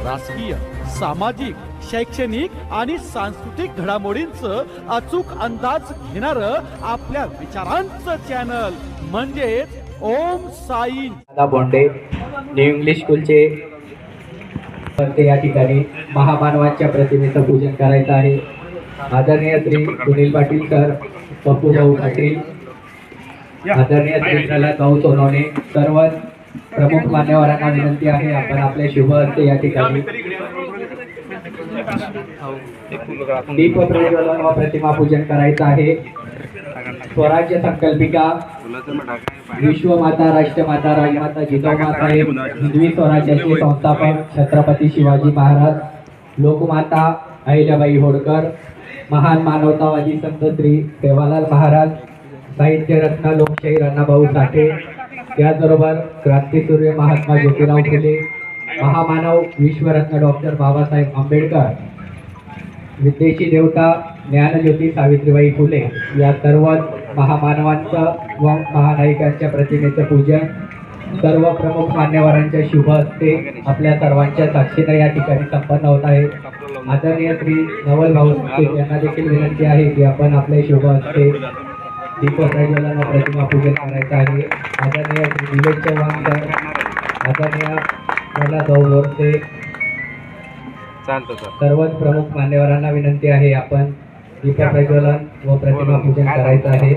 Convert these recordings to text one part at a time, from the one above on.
राजकीय, सामाजिक, शैक्षणिक आणि सांस्कृतिक घडामोडींचं अचूक अंदाज घेणारं आपल्या विचारांचं चॅनल म्हणजेच ओम साई बोंडे न्यू इंग्लिश स्कूलचे या ठिकाणी महामानवांच्या प्रतिमेचं पूजन करायचं आहे। आदरणीय श्री सुनील पाटील सर, पप्पू भाऊ पाटील, आदरणीय श्री प्रल्हाद भाऊ सोनवणे, सर्व प्रमुख मान्यवरांना विनंती आहे आपण आपले शुभ हस्ते या ठिकाणी दीप प्रज्वलन व प्रतिमा पूजन करायचं आहे। स्वराज्य संकल्पिका विश्वमाता, राष्ट्रमाता, राजमाता जिजाऊ साहेब, हिंदवी स्वराज्याचे संस्थापक छत्रपती शिवाजी महाराज, लोकमाता अहिल्याबाई होळकर, महान मानवतावादी संत श्री सेवालाल महाराज, साहित्य रत्न लोकशाही अण्णाभाऊ साठे, त्याचबरोबर क्रांतीसूर्य महात्मा ज्योतिराव फुले, महामानव विश्वरत्न डॉक्टर बाबासाहेब आंबेडकर, विद्येची देवता ज्ञानज्योती सावित्रीबाई फुले या सर्व महामानवांचं व महानायकांच्या प्रतिमेचं पूजन सर्व प्रमुख मान्यवरांच्या शुभ हस्ते आपल्या सर्वांच्या साक्षीने या ठिकाणी संपन्न होत आहे। आदरणीय श्री नवल भाऊ यांना देखील विनंती आहे की आपण आपल्या शुभ हस्ते दीप प्रज्वलन व प्रतिमा पूजन करायचं आहे। आदरणीय श्री विवेक चव्हाण सर, आदरणीय प्रल्हाद भाऊ बोरसे, सर्वच प्रमुख मान्यवरांना विनंती आहे आपण दीप प्रज्वलन व प्रतिमा पूजन करायचं आहे।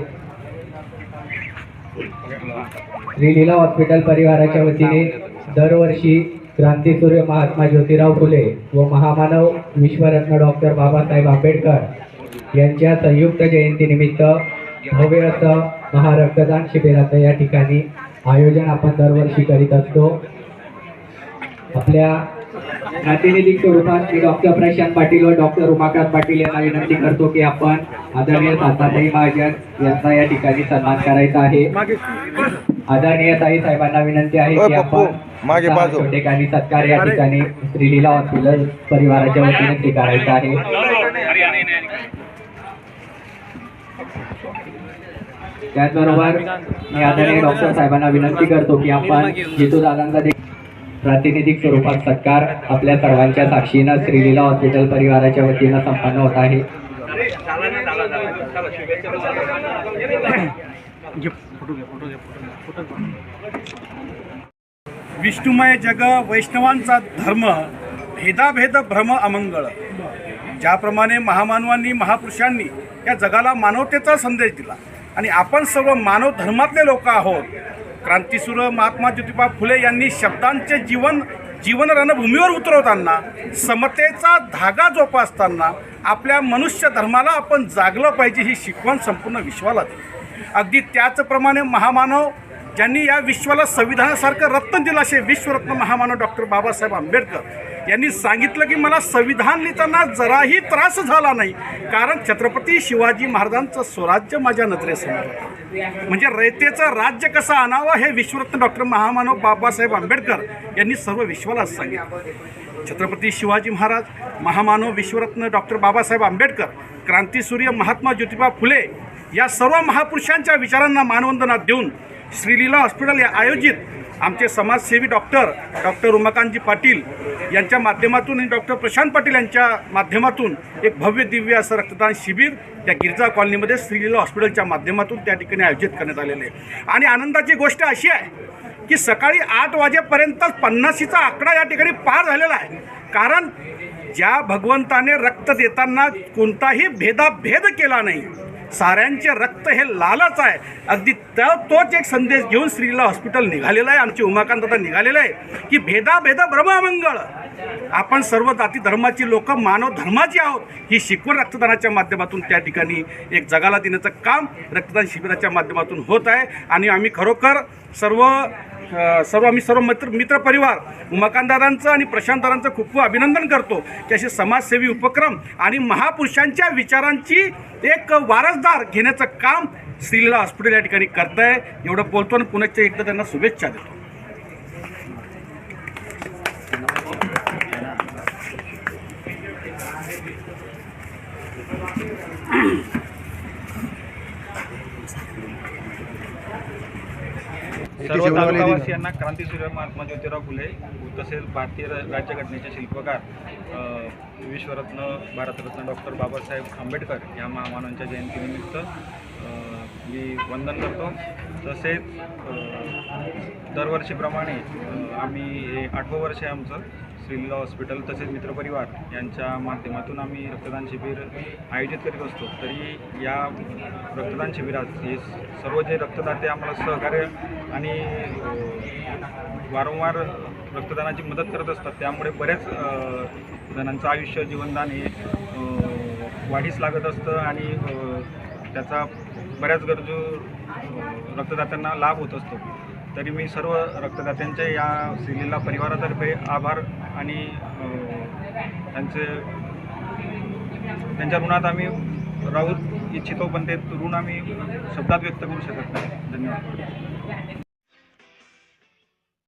श्री लीला हॉस्पिटल परिवाराच्या वतीने दरवर्षी क्रांतीसूर्य महात्मा ज्योतिराव फुले व महामानव विश्वरत्न डॉक्टर बाबासाहेब आंबेडकर यांच्या संयुक्त जयंतीनिमित्त भव्य असं महारक्तदान शिबिराचं या ठिकाणी आयोजन आपण दरवर्षी करीत असतो। आपल्या प्रातिनिधिक स्वरूपात मी डॉक्टर प्रशांत पाटील व डॉक्टर उमाकांत पाटील यांना विनंती करतो की आपण आदरणीय ताताई महाजन यांचा या ठिकाणी सन्मान करायचा आहे। आदरणीय ताई साहेबांना विनंती आहे की आपण छोटेखानी सत्कार या ठिकाणी श्री लीला हॉस्पिटल परिवाराच्या वतीने स्वीकारायचा आहे। त्याचबरोबर मी आदरणीय डॉक्टर साहेबांना विनंती करतो की आपण जितू दादांचा प्रातिनिधिक स्वरूपात सत्कार आपल्या सर्वांच्या साक्षीनं श्री लीला हॉस्पिटल परिवाराच्या वतीनं संपन्न होत आहे। विष्णुमय जग वैष्णवांचा धर्म, भेदाभेद भ्रम अमंगळ। ज्याप्रमाणे महामानवांनी, महापुरुषांनी या जगाला मानवतेचा संदेश दिला आणि आपण सर्व मानव धर्मातले लोक आहोत। क्रांतीसूर्य महात्मा ज्योतिबा फुले यांनी शब्दांचे जीवन रणभूमीवर उतरवताना, समतेचा धागा जोपासताना आपल्या मनुष्य धर्माला आपण जागलं पाहिजे ही शिकवण संपूर्ण विश्वाला दिली। अगदी त्याचप्रमाणे महामानव ज्यांनी या विश्वाला संविधानासारखं रत्न दिलं असे विश्वरत्न महामानव डॉक्टर बाबासाहेब आंबेडकर यांनी सांगितलं की मला संविधान लिहिताना जराही त्रास झाला नाही, कारण छत्रपती शिवाजी महाराजांचं स्वराज्य माझ्या नजरेसमोर होतं। म्हणजे रयतेचं राज्य कसं आणावं हे विश्वरत्न डॉक्टर महामानव बाबासाहेब आंबेडकर यांनी सर्व विश्वाला सांगितलं। छत्रपती शिवाजी महाराज, महामानव विश्वरत्न डॉक्टर बाबासाहेब आंबेडकर, क्रांतीसूर्य महात्मा ज्योतिबा फुले या सर्व महापुरुषांच्या विचारांना मानवंदना देऊन श्री लीला हॉस्पिटल या आयोजित आमचे समाजसेवी डॉक्टर उमाकांतजी पाटील यांच्या माध्यमातून आणि डॉक्टर प्रशांत पाटील यांच्या माध्यमातून एक भव्य दिव्य असं रक्तदान शिबिर त्या गिरजा कॉलनीमध्ये श्री लीला हॉस्पिटलच्या माध्यमातून त्या ठिकाणी आयोजित करण्यात आलेले आहे। आणि आनंदाची गोष्ट अशी आहे की सकाळी 8 वाजेपर्यंत 50चा आकडा या ठिकाणी पार झालेला आहे। कारण ज्या भगवंताने रक्त देताना कोणताही भेदाभेद केला नाही, साऱ्यांचे रक्त हे लालच आहे, अगदी तोच एक संदेश घेऊन श्री लीला हॉस्पिटल निघालेलं आहे। आमचे उमाकांत दादा निघालेलं आहे की भेदाभेद भ्रममंगळ, आपण सर्व जाती धर्माची लोक मानव धर्माची आहोत ही शिकवण रक्तदानाच्या माध्यमातून त्या ठिकाणी एक जगाला देण्याचं काम रक्तदान शिबिराच्या माध्यमातून होत आहे। आणि आम्ही खरोखर सर्व मित्र परिवार उमाकांत दादांचं आणि प्रशांत दादांचं खूप खूप अभिनंदन करतो की असे समाजसेवी उपक्रम आणि महापुरुषांच्या विचारांची एक वारसदार घेण्याचं काम श्री लीला हॉस्पिटल या ठिकाणी करत आहे। एवढं बोलतो आणि पुन्हा एकदा त्यांना शुभेच्छा देतो। सर्व तालुकावासियांना क्रांतीसूर्य महात्मा ज्योतिराव फुले तसेच भारतीय राज्यघटनेचे शिल्पकार विश्वरत्न भारतरत्न डॉक्टर बाबासाहेब आंबेडकर या महामानवांच्या जयंतीनिमित्त मी वंदन करतो. तसेच दरवर्षीप्रमाणे आम्ही हे 8वं वर्ष आहे आमचं श्रीलीला हॉस्पिटल तसेच मित्रपरिवार यांच्या माध्यमातून आम्ही रक्तदान शिबिर आयोजित करीत असतो. तरी या रक्तदान शिबिरात हे सर्व जे रक्तदाते आम्हाला सहकार्य आणि वारंवार रक्तदानाची मदत करत असतात, त्यामुळे बऱ्याच जणांचं आयुष्य जीवनदान हे वाढीस लागत असतं आणि त्याचा बऱ्याच गरजू रक्तदात्यांना लाभ होत असतो. तरी मी सर्व रक्तदात्यांच्या या श्रीलीला परिवारातर्फे आभार आणि त्यांच्या ऋणात आम्ही राहू इच्छितो, पण ते ऋण आम्ही शब्दात व्यक्त करू शकत नाही. धन्यवाद.